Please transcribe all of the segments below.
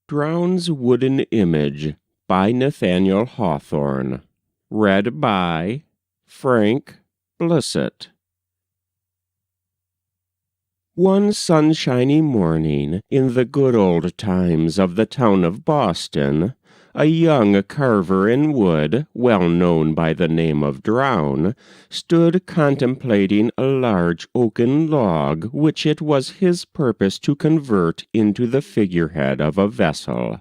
Drowne's Wooden Image by Nathaniel Hawthorne. Read by Frank Blissett. One sunshiny morning, in the good old times of the town of Boston, a young carver in wood, well known by the name of Drowne, stood contemplating a large oaken log which it was his purpose to convert into the figurehead of a vessel.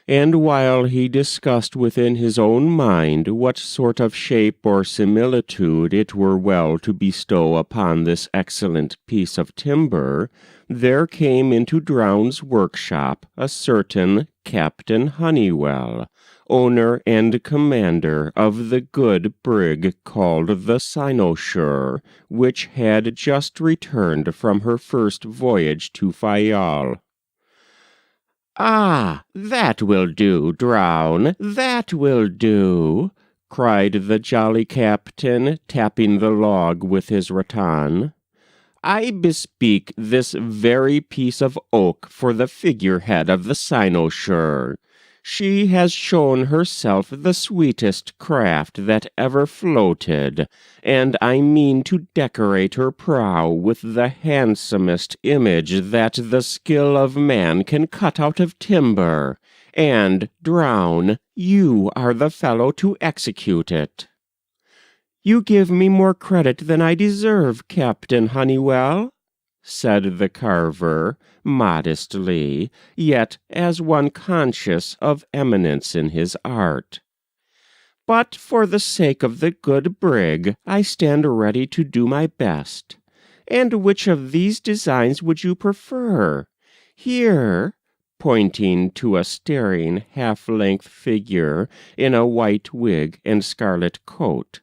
And while he discussed within his own mind what sort of shape or similitude it were well to bestow upon this excellent piece of timber, there came into Drowne's workshop a certain Captain Honeywell, owner and commander of the good brig called the Cynosure, which had just returned from her first voyage to Fayal. "Ah, that will do, Drowne, that will do," cried the jolly captain, tapping the log with his rattan. "I bespeak this very piece of oak for the figurehead of the Cynosure. She has shown herself the sweetest craft that ever floated, and I mean to decorate her prow with the handsomest image that the skill of man can cut out of timber, and, Drowne, you are the fellow to execute it." "You give me more credit than I deserve, Captain Honeywell," said the carver, modestly, yet as one conscious of eminence in his art. "But for the sake of the good brig, I stand ready to do my best. And which of these designs would you prefer? Here," pointing to a staring half-length figure in a white wig and scarlet coat,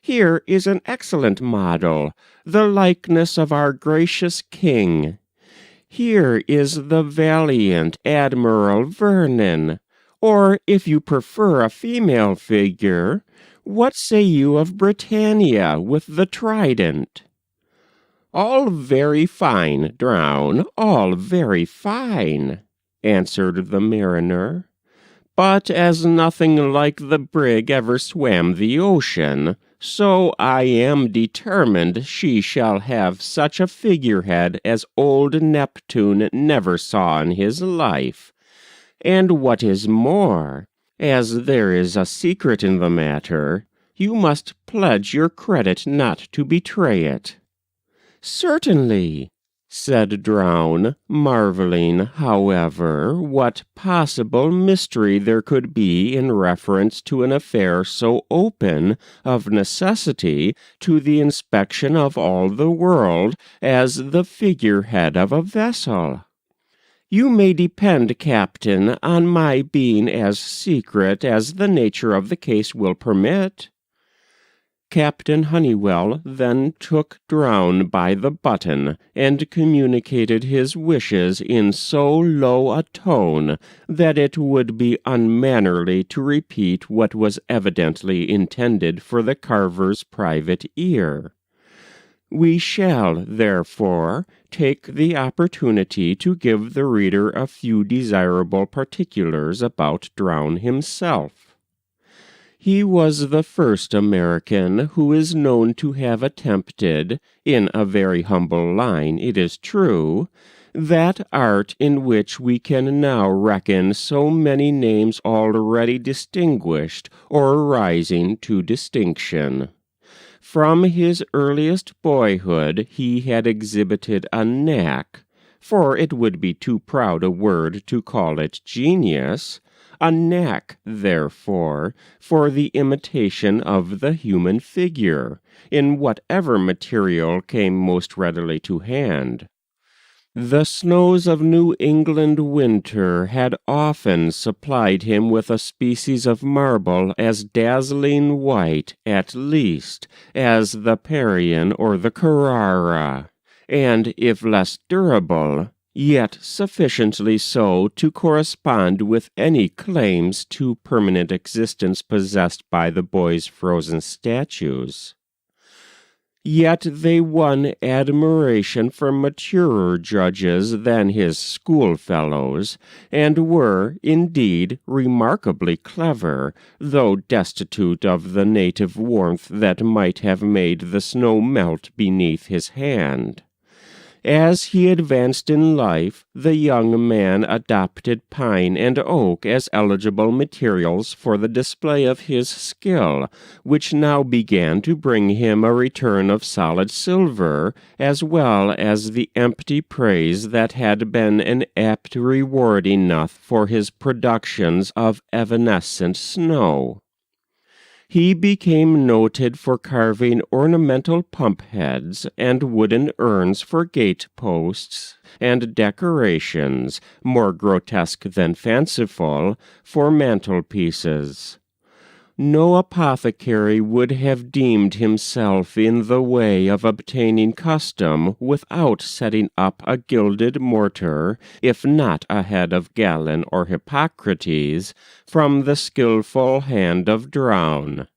"here is an excellent model, the likeness of our gracious king. Here is the valiant Admiral Vernon. Or, if you prefer a female figure, what say you of Britannia with the trident?" "All very fine, Drowne, all very fine," answered the mariner. "But as nothing like the brig ever swam the ocean, so I am determined she shall have such a figurehead as old Neptune never saw in his life. And what is more, as there is a secret in the matter, you must pledge your credit not to betray it." "Certainly," said Drowne, marveling, however, what possible mystery there could be in reference to an affair so open, of necessity, to the inspection of all the world, as the figurehead of a vessel. "You may depend, Captain, on my being as secret as the nature of the case will permit." Captain Honeywell then took Drowne by the button and communicated his wishes in so low a tone that it would be unmannerly to repeat what was evidently intended for the carver's private ear. We shall, therefore, take the opportunity to give the reader a few desirable particulars about Drowne himself. He was the first American who is known to have attempted, in a very humble line it is true, that art in which we can now reckon so many names already distinguished or rising to distinction. From his earliest boyhood he had exhibited a knack, for it would be too proud a word to call it genius, a knack, therefore, for the imitation of the human figure, in whatever material came most readily to hand. The snows of New England winter had often supplied him with a species of marble as dazzling white, at least, as the Parian or the Carrara, and, if less durable, yet sufficiently so to correspond with any claims to permanent existence possessed by the boy's frozen statues. Yet they won admiration from maturer judges than his schoolfellows, and were, indeed, remarkably clever, though destitute of the native warmth that might have made the snow melt beneath his hand. As he advanced in life, the young man adopted pine and oak as eligible materials for the display of his skill, which now began to bring him a return of solid silver, as well as the empty praise that had been an apt reward enough for his productions of evanescent snow. He became noted for carving ornamental pump heads and wooden urns for gate posts, and decorations, more grotesque than fanciful, for mantelpieces. No apothecary would have deemed himself in the way of obtaining custom without setting up a gilded mortar, if not a head of Galen or Hippocrates, from the skilful hand of Drowne.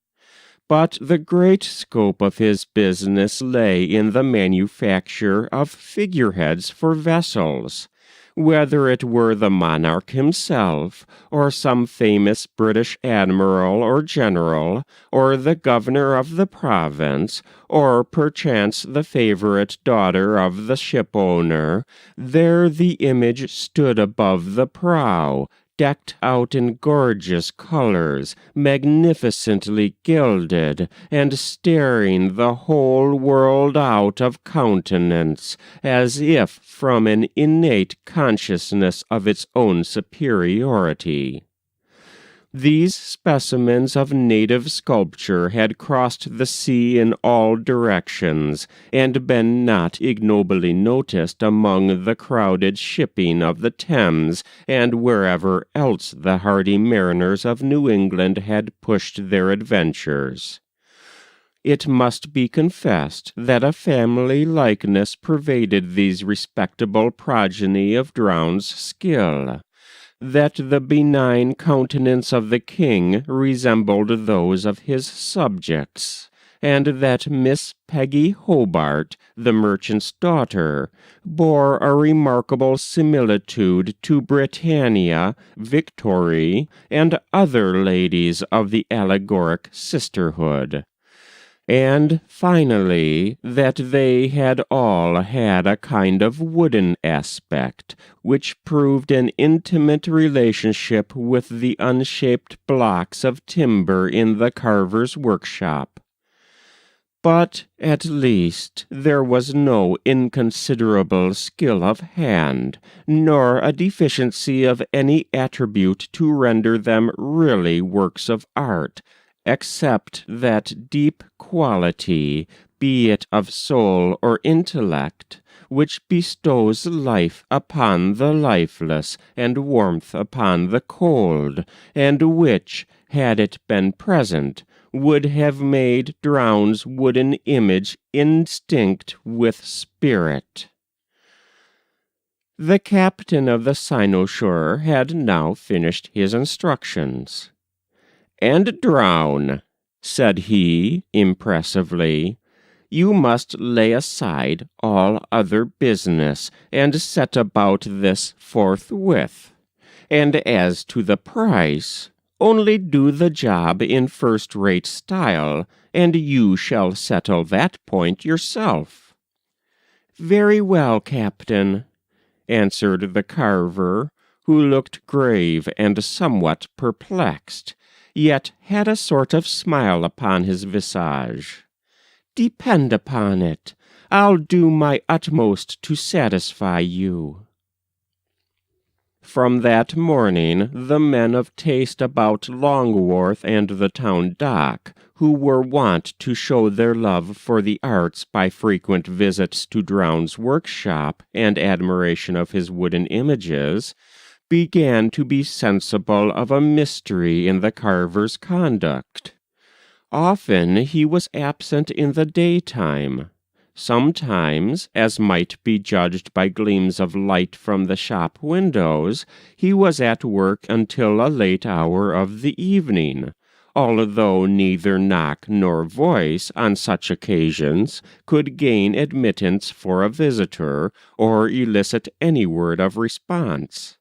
But the great scope of his business lay in the manufacture of figureheads for vessels. Whether it were the monarch himself, or some famous British admiral or general, or the governor of the province, or perchance the favorite daughter of the ship-owner, there the image stood above the prow, decked out in gorgeous colors, magnificently gilded, and staring the whole world out of countenance, as if from an innate consciousness of its own superiority. These specimens of native sculpture had crossed the sea in all directions, and been not ignobly noticed among the crowded shipping of the Thames, and wherever else the hardy mariners of New England had pushed their adventures. It must be confessed that a family likeness pervaded these respectable progeny of Drowne's skill, that the benign countenance of the king resembled those of his subjects, and that Miss Peggy Hobart, the merchant's daughter, bore a remarkable similitude to Britannia, Victory, and other ladies of the allegoric sisterhood. And, finally, that they had all had a kind of wooden aspect, which proved an intimate relationship with the unshaped blocks of timber in the carver's workshop. But, at least, there was no inconsiderable skill of hand, nor a deficiency of any attribute to render them really works of art, except that deep quality, be it of soul or intellect, which bestows life upon the lifeless and warmth upon the cold, and which, had it been present, would have made Drowne's wooden image instinct with spirit. The captain of the cynosure had now finished his instructions. "And Drowne," said he, impressively, "you must lay aside all other business, and set about this forthwith. And as to the price, only do the job in first-rate style, and you shall settle that point yourself." "Very well, Captain," answered the carver, who looked grave and somewhat perplexed, yet had a sort of smile upon his visage. "Depend upon it, I'll do my utmost to satisfy you." From that morning the men of taste about Longworth and the town dock, who were wont to show their love for the arts by frequent visits to Drowne's workshop and admiration of his wooden images, began to be sensible of a mystery in the carver's conduct. Often he was absent in the daytime. Sometimes, as might be judged by gleams of light from the shop windows, he was at work until a late hour of the evening, although neither knock nor voice on such occasions could gain admittance for a visitor or elicit any word of response.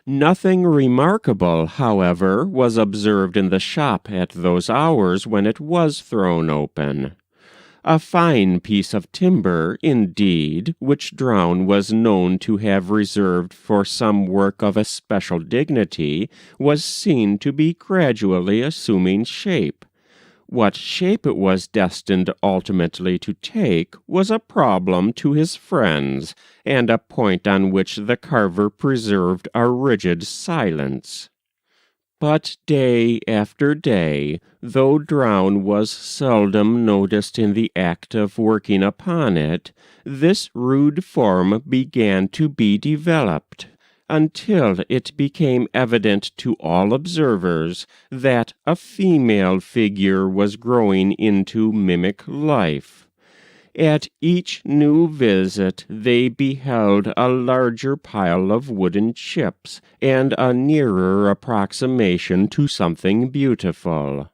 Nothing remarkable, however, was observed in the shop at those hours when it was thrown open. A fine piece of timber, indeed, which Drowne was known to have reserved for some work of especial dignity, was seen to be gradually assuming shape. What shape it was destined ultimately to take was a problem to his friends, and a point on which the carver preserved a rigid silence. But day after day, though Drowne was seldom noticed in the act of working upon it, this rude form began to be developed, until it became evident to all observers that a female figure was growing into mimic life. At each new visit they beheld a larger pile of wooden chips, and a nearer approximation to something beautiful.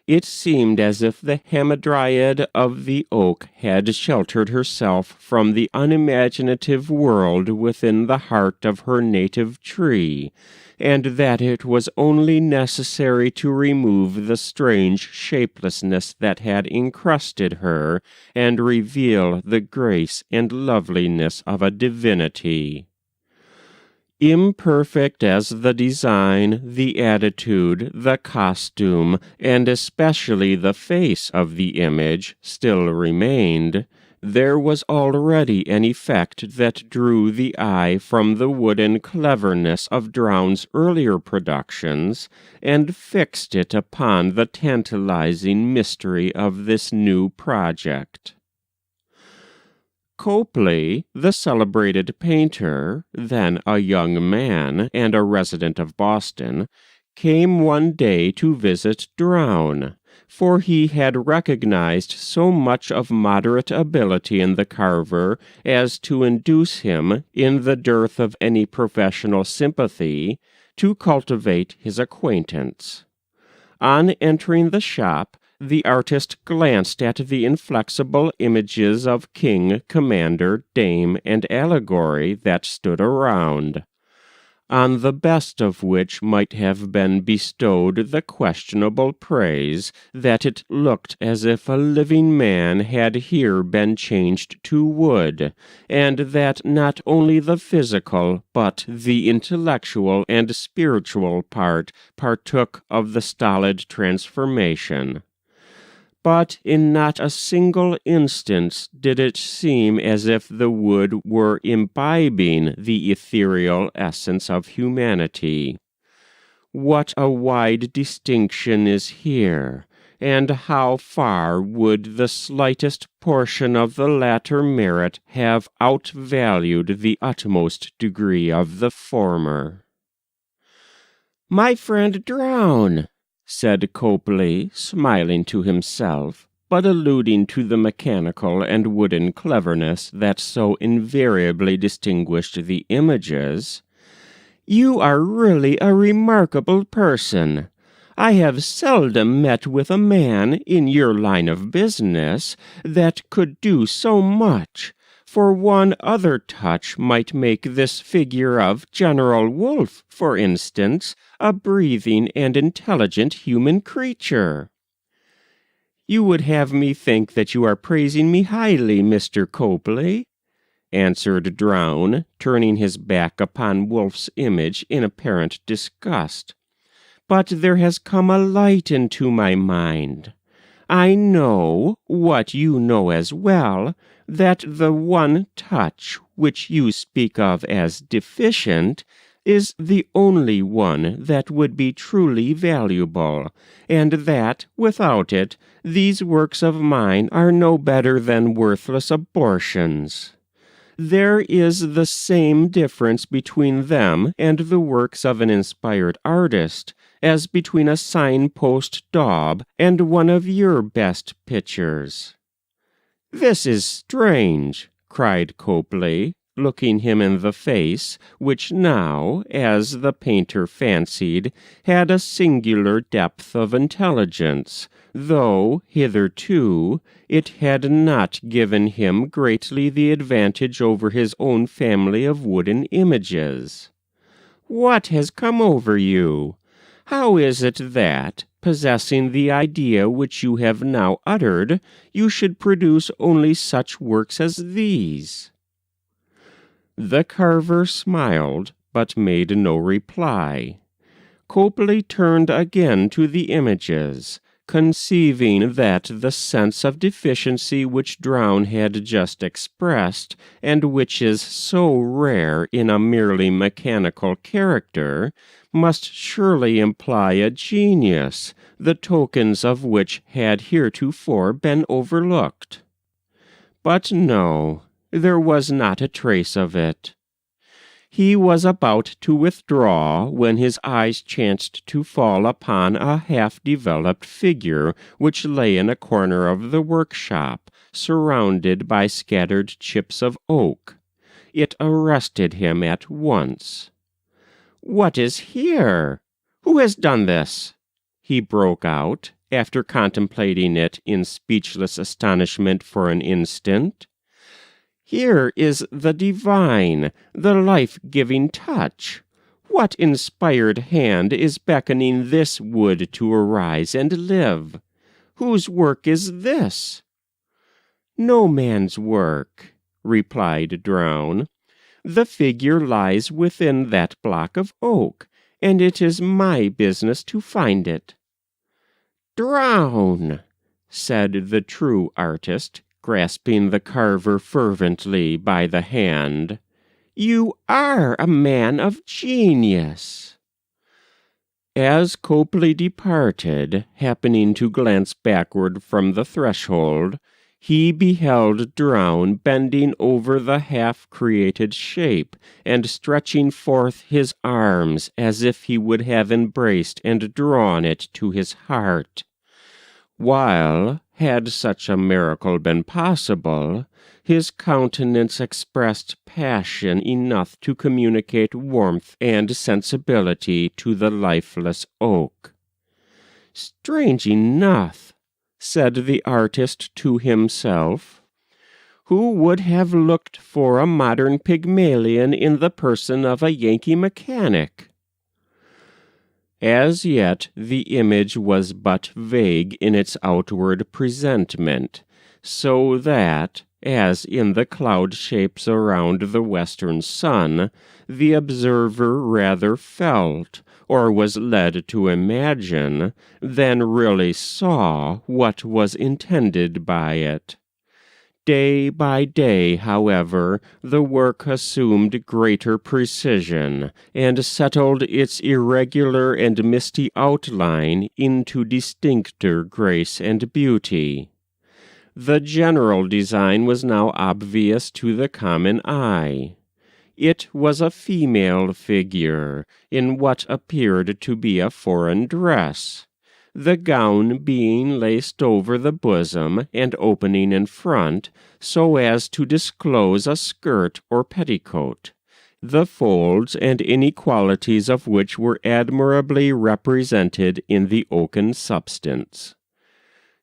It seemed as if the hamadryad of the oak had sheltered herself from the unimaginative world within the heart of her native tree, and that it was only necessary to remove the strange shapelessness that had encrusted her, and reveal the grace and loveliness of a divinity. Imperfect as the design, the attitude, the costume, and especially the face of the image still remained, there was already an effect that drew the eye from the wooden cleverness of Drowne's earlier productions, and fixed it upon the tantalizing mystery of this new project. Copley, the celebrated painter, then a young man and a resident of Boston, came one day to visit Drowne, for he had recognized so much of moderate ability in the carver as to induce him, in the dearth of any professional sympathy, to cultivate his acquaintance. On entering the shop, the artist glanced at the inflexible images of king, commander, dame, and allegory that stood around, on the best of which might have been bestowed the questionable praise that it looked as if a living man had here been changed to wood, and that not only the physical but the intellectual and spiritual part partook of the stolid transformation. But in not a single instance did it seem as if the wood were imbibing the ethereal essence of humanity. What a wide distinction is here, and how far would the slightest portion of the latter merit have outvalued the utmost degree of the former. "My friend Drowne," said Copley, smiling to himself, but alluding to the mechanical and wooden cleverness that so invariably distinguished the images, "you are really a remarkable person. I have seldom met with a man, in your line of business, that could do so much. For one other touch might make this figure of General Wolfe, for instance, a breathing and intelligent human creature." "You would have me think that you are praising me highly, Mr. Copley," answered Drowne, turning his back upon Wolfe's image in apparent disgust. "But there has come a light into my mind. I know, what you know as well, that the one touch which you speak of as deficient is the only one that would be truly valuable, and that, without it, these works of mine are no better than worthless abortions. There is the same difference between them and the works of an inspired artist as between a signpost daub and one of your best pictures." "This is strange," cried Copley, looking him in the face, which now, as the painter fancied, had a singular depth of intelligence, though, hitherto, it had not given him greatly the advantage over his own family of wooden images. "What has come over you? How is it that, possessing the idea which you have now uttered, you should produce only such works as these?" The carver smiled, but made no reply. Copley turned again to the images, conceiving that the sense of deficiency which Drowne had just expressed, and which is so rare in a merely mechanical character, must surely imply a genius, the tokens of which had heretofore been overlooked. But no, there was not a trace of it. He was about to withdraw when his eyes chanced to fall upon a half-developed figure which lay in a corner of the workshop, surrounded by scattered chips of oak. It arrested him at once. "What is here? Who has done this?" he broke out, after contemplating it in speechless astonishment for an instant. "Here is the divine, the life-giving touch. What inspired hand is beckoning this wood to arise and live? Whose work is this?" "No man's work," replied Drowne. "The figure lies within that block of oak, and it is my business to find it." "Drowne," said the true artist, grasping the carver fervently by the hand, "you are a man of genius." As Copley departed, happening to glance backward from the threshold, he beheld Drowne bending over the half-created shape, and stretching forth his arms as if he would have embraced and drawn it to his heart, while, had such a miracle been possible, his countenance expressed passion enough to communicate warmth and sensibility to the lifeless oak. "Strange enough," said the artist to himself, "who would have looked for a modern Pygmalion in the person of a Yankee mechanic?" As yet the image was but vague in its outward presentment, so that, as in the cloud shapes around the western sun, the observer rather felt, or was led to imagine, than really saw what was intended by it. Day by day, however, the work assumed greater precision, and settled its irregular and misty outline into distincter grace and beauty. The general design was now obvious to the common eye. It was a female figure, in what appeared to be a foreign dress, the gown being laced over the bosom and opening in front, so as to disclose a skirt or petticoat, the folds and inequalities of which were admirably represented in the oaken substance.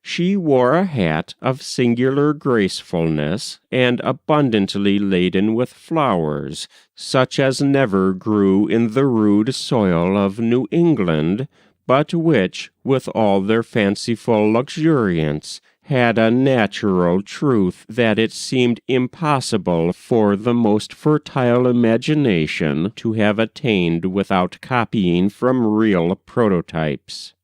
She wore a hat of singular gracefulness, and abundantly laden with flowers, such as never grew in the rude soil of New England, but which, with all their fanciful luxuriance, had a natural truth that it seemed impossible for the most fertile imagination to have attained without copying from real prototypes.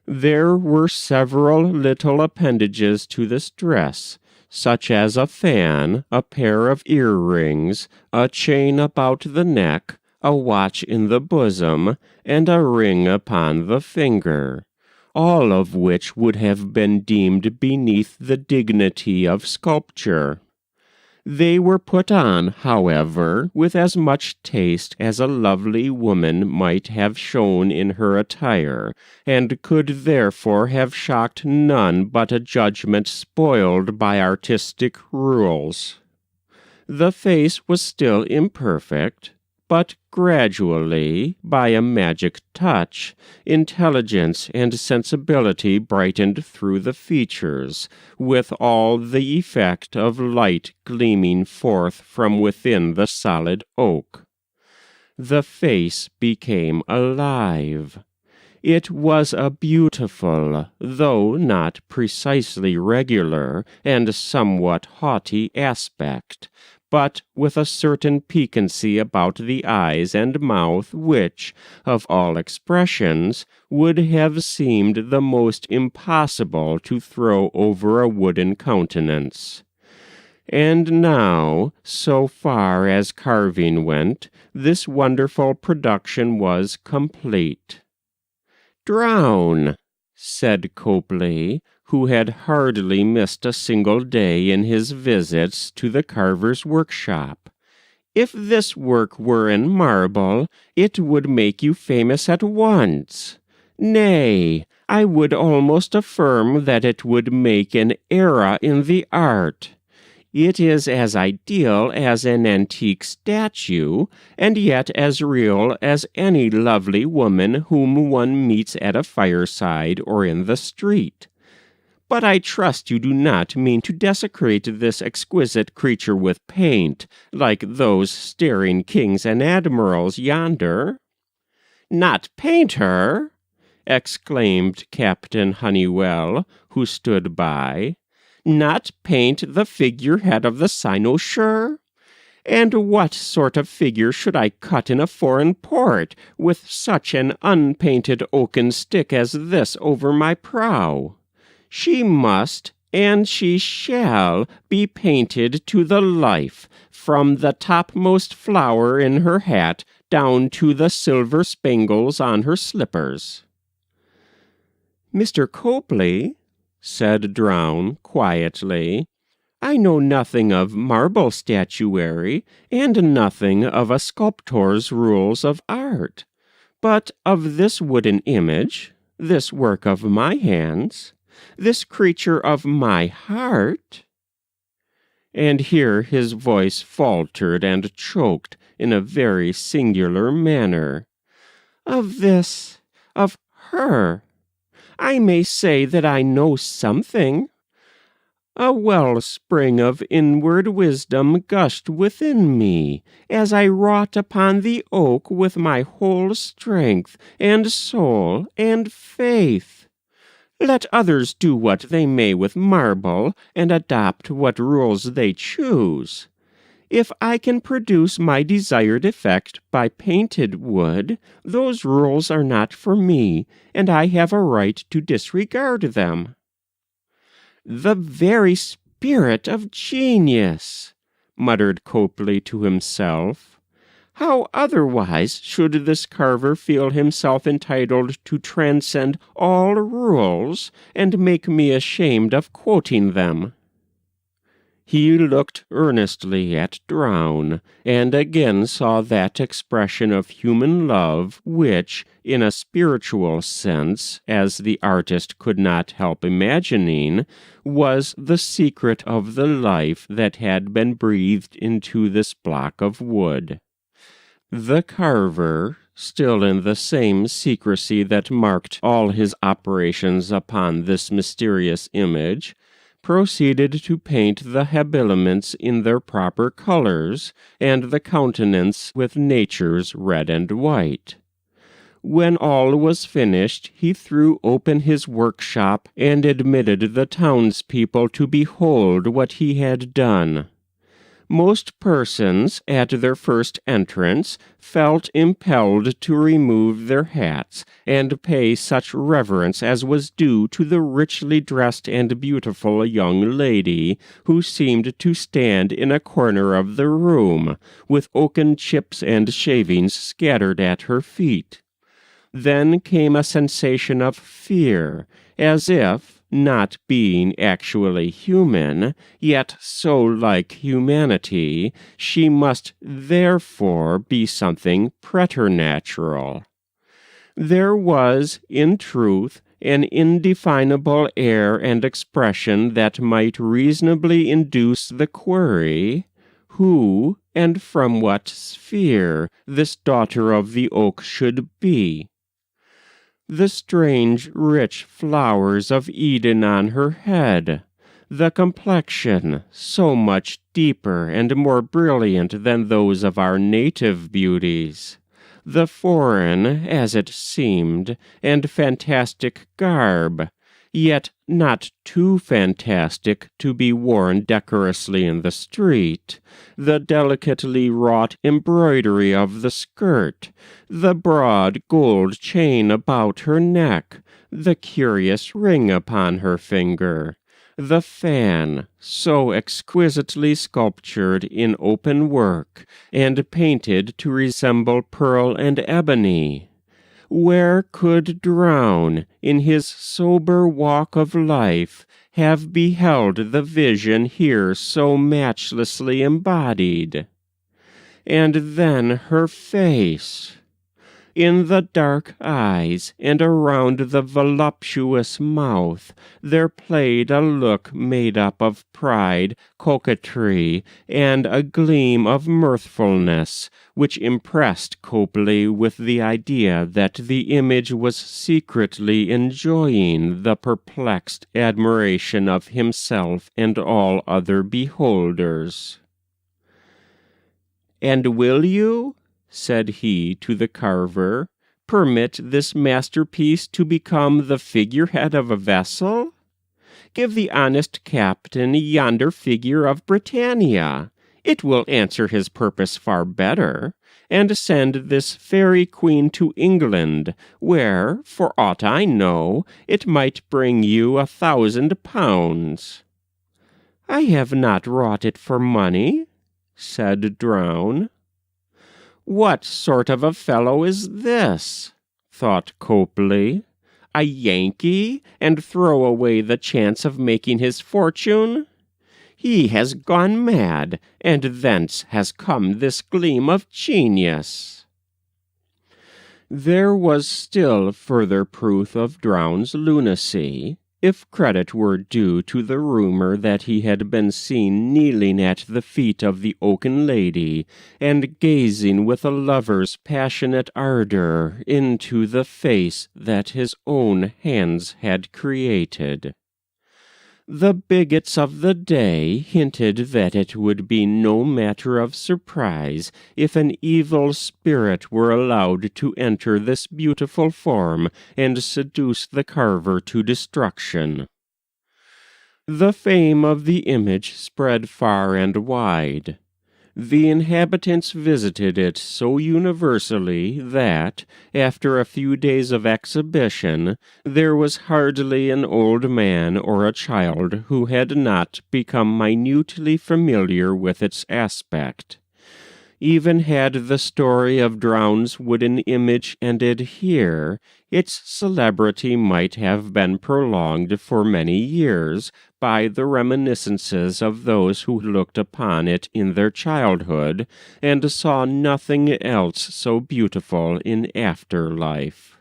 There were several little appendages to this dress, such as a fan, a pair of earrings, a chain about the neck, a watch in the bosom, and a ring upon the finger, all of which would have been deemed beneath the dignity of sculpture. They were put on, however, with as much taste as a lovely woman might have shown in her attire, and could therefore have shocked none but a judgment spoiled by artistic rules. The face was still imperfect, but gradually, by a magic touch, intelligence and sensibility brightened through the features, with all the effect of light gleaming forth from within the solid oak. The face became alive. It was a beautiful, though not precisely regular, and somewhat haughty aspect, but with a certain piquancy about the eyes and mouth which, of all expressions, would have seemed the most impossible to throw over a wooden countenance. And now, so far as carving went, this wonderful production was complete. "Drowne," said Copley, who had hardly missed a single day in his visits to the carver's workshop, "if this work were in marble, it would make you famous at once. Nay, I would almost affirm that it would make an era in the art. It is as ideal as an antique statue, and yet as real as any lovely woman whom one meets at a fireside or in the street. But I trust you do not mean to desecrate this exquisite creature with paint, like those staring kings and admirals yonder." "Not paint her!" exclaimed Captain Honeywell, who stood by. "Not paint the figurehead of the cynosure? And what sort of figure should I cut in a foreign port, with such an unpainted oaken stick as this over my prow? She must, and she shall, be painted to the life, from the topmost flower in her hat down to the silver spangles on her slippers." "Mr. Copley," said Drowne quietly, "I know nothing of marble statuary, and nothing of a sculptor's rules of art. But of this wooden image, this work of my hands, this creature of my heart—" And here his voice faltered and choked in a very singular manner. "Of this, of her, I may say that I know something. A wellspring of inward wisdom gushed within me, as I wrought upon the oak with my whole strength, and soul, and faith. Let others do what they may with marble, and adopt what rules they choose. If I can produce my desired effect by painted wood, those rules are not for me, and I have a right to disregard them." "The very spirit of genius," muttered Copley to himself. "How otherwise should this carver feel himself entitled to transcend all rules, and make me ashamed of quoting them?" He looked earnestly at Drowne, and again saw that expression of human love which, in a spiritual sense, as the artist could not help imagining, was the secret of the life that had been breathed into this block of wood. The carver, still in the same secrecy that marked all his operations upon this mysterious image, proceeded to paint the habiliments in their proper colors, and the countenance with nature's red and white. When all was finished, he threw open his workshop, and admitted the townspeople to behold what he had done. Most persons, at their first entrance, felt impelled to remove their hats, and pay such reverence as was due to the richly dressed and beautiful young lady, who seemed to stand in a corner of the room, with oaken chips and shavings scattered at her feet. Then came a sensation of fear, as if, not being actually human, yet so like humanity, she must therefore be something preternatural. There was, in truth, an indefinable air and expression that might reasonably induce the query, who and from what sphere this daughter of the oak should be. The strange, rich flowers of Eden on her head, the complexion so much deeper and more brilliant than those of our native beauties, the foreign, as it seemed, and fantastic garb, yet not too fantastic to be worn decorously in the street, the delicately wrought embroidery of the skirt, the broad gold chain about her neck, the curious ring upon her finger, the fan, so exquisitely sculptured in open work, and painted to resemble pearl and ebony. Where could Drowne, in his sober walk of life, have beheld the vision here so matchlessly embodied? And then her face! In the dark eyes and around the voluptuous mouth there played a look made up of pride, coquetry, and a gleam of mirthfulness, which impressed Copley with the idea that the image was secretly enjoying the perplexed admiration of himself and all other beholders. "And will you," said he to the carver, "permit this masterpiece to become the figurehead of a vessel? Give the honest captain yonder figure of Britannia. It will answer his purpose far better, and send this fairy queen to England, where, for aught I know, it might bring you 1,000 pounds. "I have not wrought it for money," said Drowne. "What sort of a fellow is this?" thought Copley. "A Yankee, and throw away the chance of making his fortune? He has gone mad, and thence has come this gleam of genius." There was still further proof of Drowne's lunacy, if credit were due to the rumor that he had been seen kneeling at the feet of the oaken lady, and gazing with a lover's passionate ardor into the face that his own hands had created. The bigots of the day hinted that it would be no matter of surprise if an evil spirit were allowed to enter this beautiful form and seduce the carver to destruction. The fame of the image spread far and wide. The inhabitants visited it so universally that, after a few days of exhibition, there was hardly an old man or a child who had not become minutely familiar with its aspect. Even had the story of Drowne's wooden image ended here, its celebrity might have been prolonged for many years by the reminiscences of those who looked upon it in their childhood, and saw nothing else so beautiful in after life.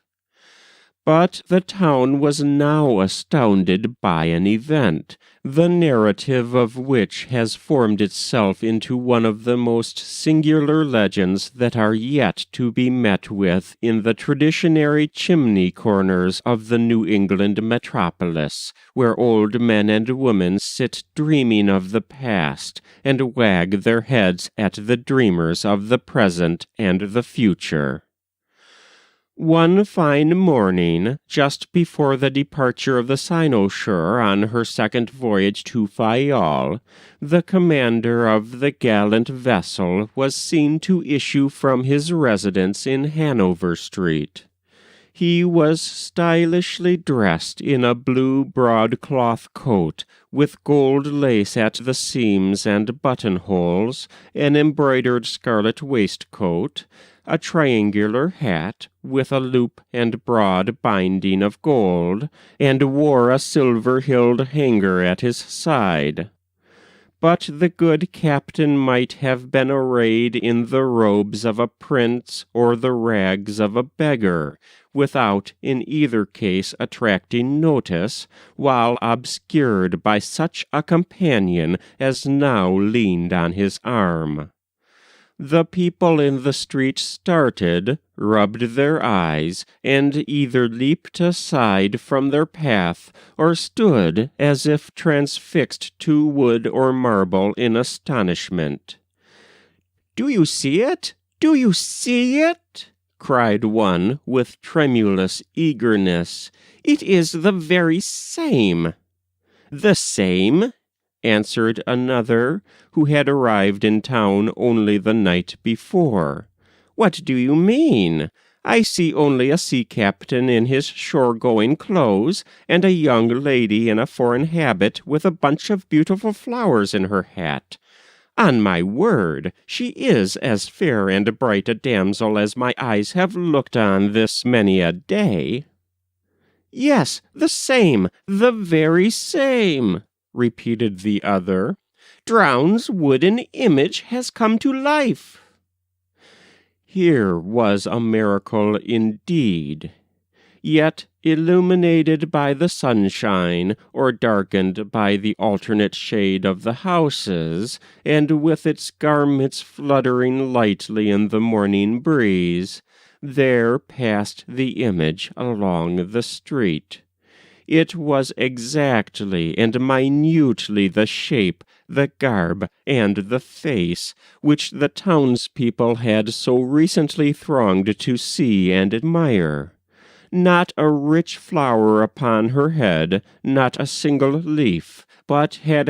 But the town was now astounded by an event, the narrative of which has formed itself into one of the most singular legends that are yet to be met with in the traditionary chimney corners of the New England metropolis, where old men and women sit dreaming of the past, and wag their heads at the dreamers of the present and the future. One fine morning, just before the departure of the Cynosure on her second voyage to Fayal, the commander of the gallant vessel was seen to issue from his residence in Hanover Street. He was stylishly dressed in a blue broadcloth coat, with gold lace at the seams and buttonholes, an embroidered scarlet waistcoat, a triangular hat with a loop and broad binding of gold, and wore a silver-hilled hanger at his side. but the good captain might have been arrayed in the robes of a prince or the rags of a beggar, without in either case attracting notice, while obscured by such a companion as now leaned on his arm. The people in the street started, rubbed their eyes, and either leaped aside from their path, or stood as if transfixed to wood or marble in astonishment. "Do you see it? Do you see it?" cried one with tremulous eagerness. "It is the very same." "The same?" answered another, who had arrived in town only the night before. "What do you mean? I see only a sea captain in his shore-going clothes, and a young lady in a foreign habit with a bunch of beautiful flowers in her hat. On my word, she is as fair and bright a damsel as my eyes have looked on this many a day." "Yes, the same, the very same," repeated the other. "Drowne's wooden image has come to life." Here was a miracle indeed. Yet, illuminated by the sunshine, or darkened by the alternate shade of the houses, and with its garments fluttering lightly in the morning breeze, there passed the image along the street. It was exactly and minutely the shape, the garb, and the face which the townspeople had so recently thronged to see and admire. Not a rich flower upon her head, not a single leaf, but had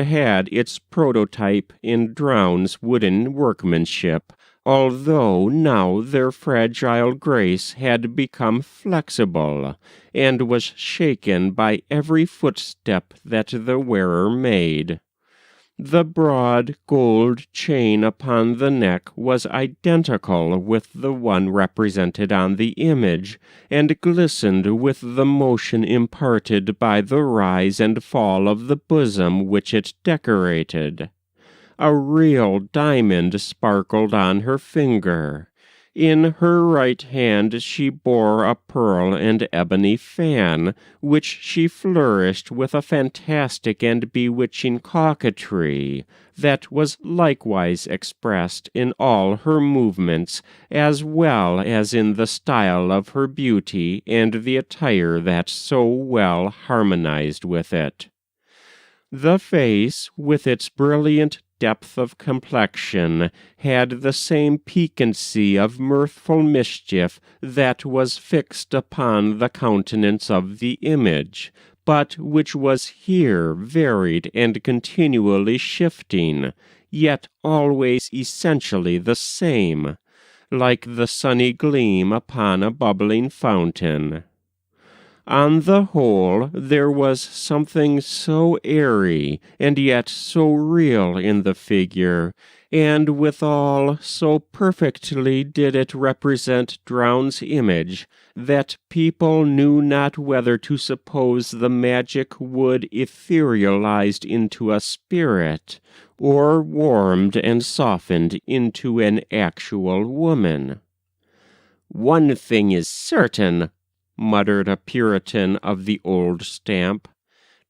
its prototype in Drowne's wooden workmanship, although now their fragile grace had become flexible, and was shaken by every footstep that the wearer made. The broad gold chain upon the neck was identical with the one represented on the image, and glistened with the motion imparted by the rise and fall of the bosom which it decorated. A real diamond sparkled on her finger. In her right hand she bore a pearl and ebony fan, which she flourished with a fantastic and bewitching coquetry, that was likewise expressed in all her movements, as well as in the style of her beauty and the attire that so well harmonized with it. The face, with its brilliant depth of complexion, had the same piquancy of mirthful mischief that was fixed upon the countenance of the image, but which was here varied and continually shifting, yet always essentially the same, like the sunny gleam upon a bubbling fountain. On the whole, there was something so airy and yet so real in the figure, and withal so perfectly did it represent Drowne's image, that people knew not whether to suppose the magic wood etherealized into a spirit, or warmed and softened into an actual woman. "One thing is certain," muttered a Puritan of the old stamp.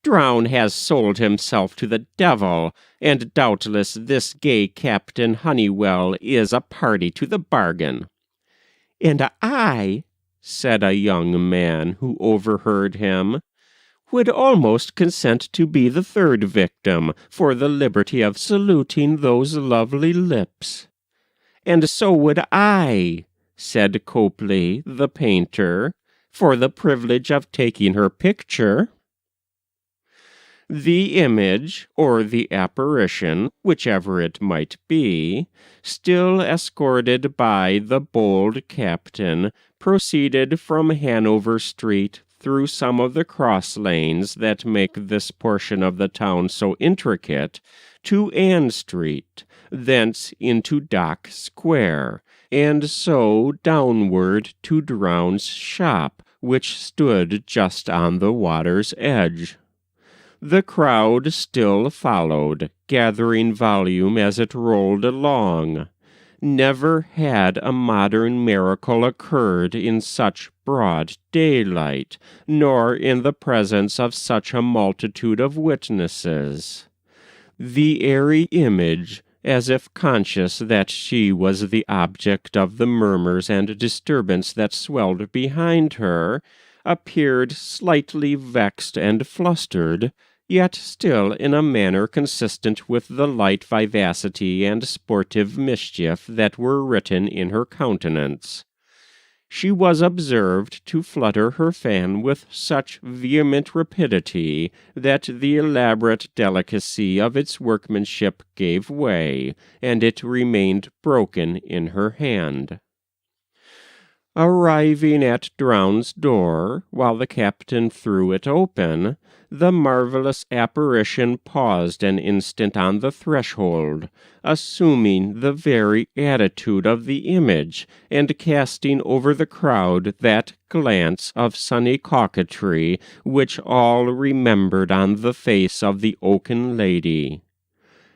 "Drowne has sold himself to the devil, and doubtless this gay Captain Honeywell is a party to the bargain." "And I," said a young man who overheard him, "would almost consent to be the third victim, for the liberty of saluting those lovely lips." "And so would I," said Copley, the painter, "for the privilege of taking her picture." The image, or the apparition, whichever it might be, still escorted by the bold captain, proceeded from Hanover Street through some of the cross lanes that make this portion of the town so intricate, to Ann Street, thence into Dock Square, and so downward to Drowne's shop, which stood just on the water's edge. The crowd still followed, gathering volume as it rolled along. Never had a modern miracle occurred in such broad daylight, nor in the presence of such a multitude of witnesses. The airy image, as if conscious that she was the object of the murmurs and disturbance that swelled behind her, appeared slightly vexed and flustered, yet still in a manner consistent with the light vivacity and sportive mischief that were written in her countenance. She was observed to flutter her fan with such vehement rapidity that the elaborate delicacy of its workmanship gave way, and it remained broken in her hand. Arriving at Drowne's door, while the captain threw it open, the marvelous apparition paused an instant on the threshold, assuming the very attitude of the image, and casting over the crowd that glance of sunny coquetry which all remembered on the face of the oaken lady.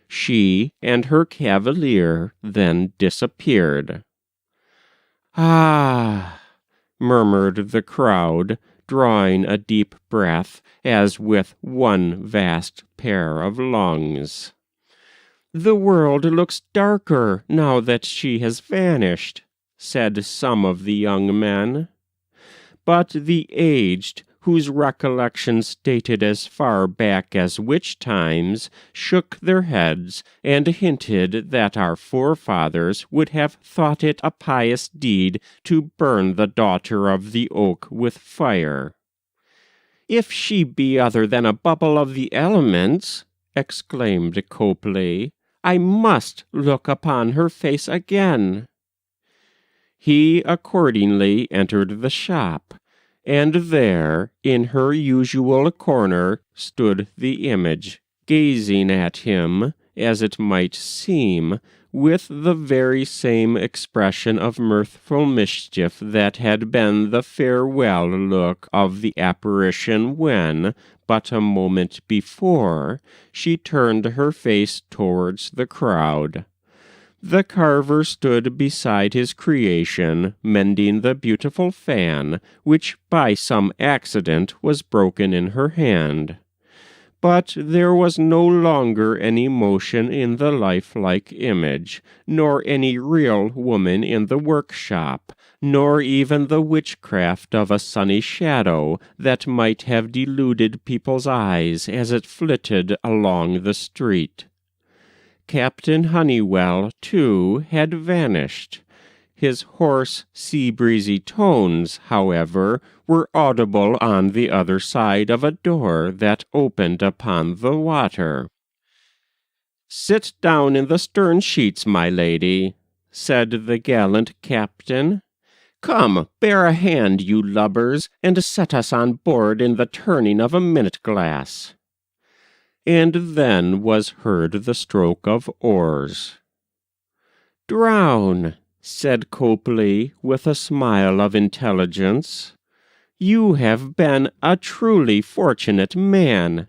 She and her cavalier then disappeared. "Ah!" murmured the crowd, drawing a deep breath, as with one vast pair of lungs. "The world looks darker now that she has vanished," said some of the young men. But the aged, whose recollections dated as far back as witch times, shook their heads and hinted that our forefathers would have thought it a pious deed to burn the daughter of the oak with fire. "If she be other than a bubble of the elements," exclaimed Copley, "I must look upon her face again." He accordingly entered the shop, and there, in her usual corner, stood the image, gazing at him, as it might seem, with the very same expression of mirthful mischief that had been the farewell look of the apparition when, but a moment before, she turned her face towards the crowd. The carver stood beside his creation, mending the beautiful fan, which by some accident was broken in her hand. But there was no longer any motion in the lifelike image, nor any real woman in the workshop, nor even the witchcraft of a sunny shadow that might have deluded people's eyes as it flitted along the street. Captain Honeywell, too, had vanished. His hoarse, sea-breezy tones, however, were audible on the other side of a door that opened upon the water. "Sit down in the stern sheets, my lady," said the gallant captain. "Come, bear a hand, you lubbers, and set us on board in the turning of a minute-glass." And then was heard the stroke of oars. "Drowne," said Copley, with a smile of intelligence, "you have been a truly fortunate man.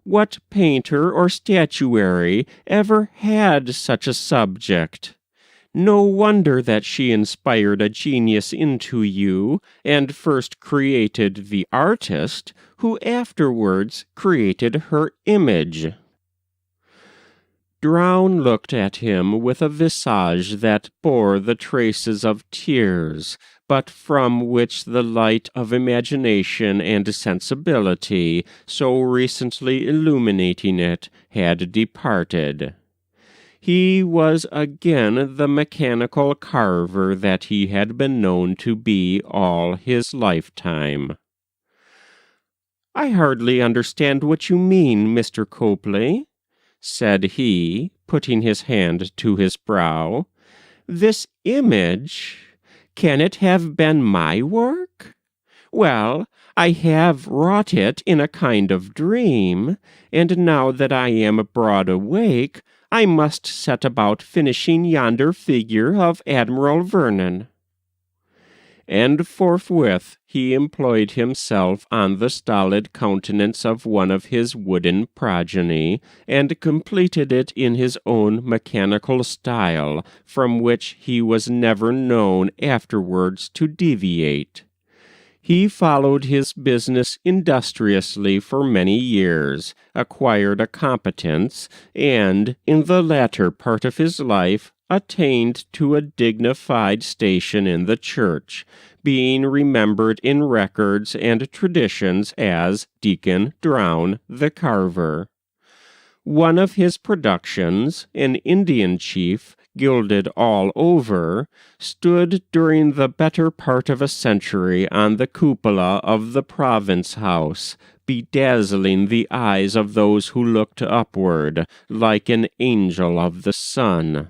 What painter or statuary ever had such a subject? No wonder that she inspired a genius into you, and first created the artist, who afterwards created her image." Drowne looked at him with a visage that bore the traces of tears, but from which the light of imagination and sensibility, so recently illuminating it, had departed. He was again the mechanical carver that he had been known to be all his lifetime. "I hardly understand what you mean, Mr. Copley," said he, putting his hand to his brow. "This image, can it have been my work? Well, I have wrought it in a kind of dream, and now that I am broad awake, I must set about finishing yonder figure of Admiral Vernon." and forthwith he employed himself on the stolid countenance of one of his wooden progeny, and completed it in his own mechanical style, from which he was never known afterwards to deviate. He followed his business industriously for many years, acquired a competence, and, in the latter part of his life, attained to a dignified station in the church, being remembered in records and traditions as Deacon Drowne the Carver. One of his productions, an Indian chief, gilded all over, stood during the better part of a century on the cupola of the province house, bedazzling the eyes of those who looked upward, like an angel of the sun.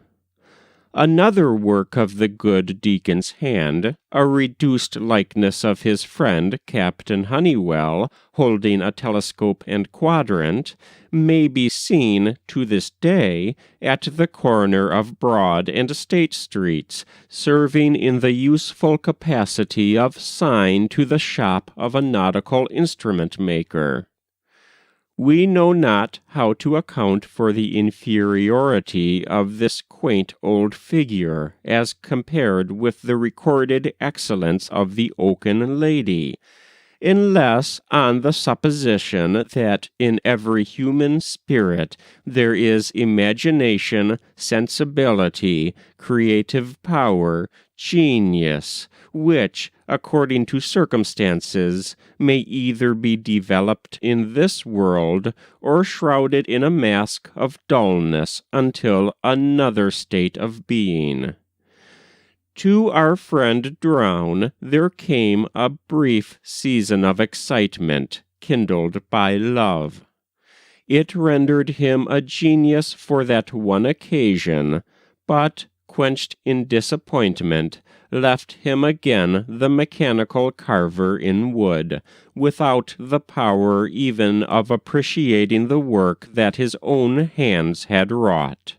Another work of the good deacon's hand, a reduced likeness of his friend Captain Honeywell, holding a telescope and quadrant, may be seen to this day at the corner of Broad and State Streets, serving in the useful capacity of sign to the shop of a nautical instrument maker. We know not how to account for the inferiority of this quaint old figure as compared with the recorded excellence of the oaken lady, unless on the supposition that in every human spirit there is imagination, sensibility, creative power, genius, which, according to circumstances, may either be developed in this world or shrouded in a mask of dullness until another state of being. To our friend Drowne there came a brief season of excitement, kindled by love. It rendered him a genius for that one occasion, but, quenched in disappointment, left him again the mechanical carver in wood, without the power even of appreciating the work that his own hands had wrought.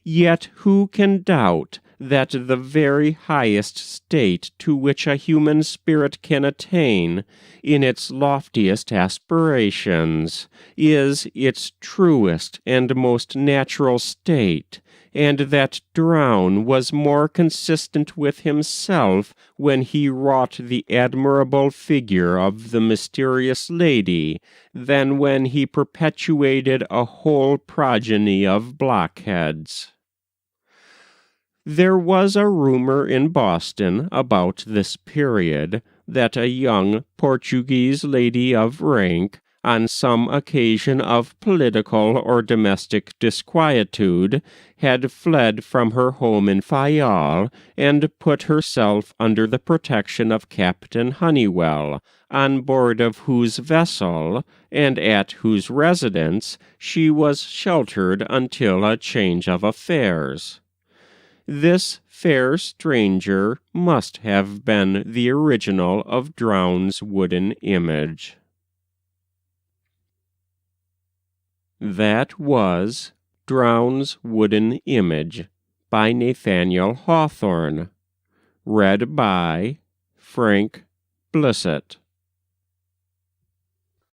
Yet who can doubt that the very highest state to which a human spirit can attain, in its loftiest aspirations, is its truest and most natural state, and that Drowne was more consistent with himself when he wrought the admirable figure of the mysterious lady than when he perpetuated a whole progeny of blockheads. There was a rumor in Boston about this period that a young Portuguese lady of rank, on some occasion of political or domestic disquietude, had fled from her home in Fayal and put herself under the protection of Captain Honeywell, on board of whose vessel, and at whose residence, she was sheltered until a change of affairs. This fair stranger must have been the original of Drowne's wooden image. That was Drowne's Wooden Image by Nathaniel Hawthorne. Read by Frank Blissett.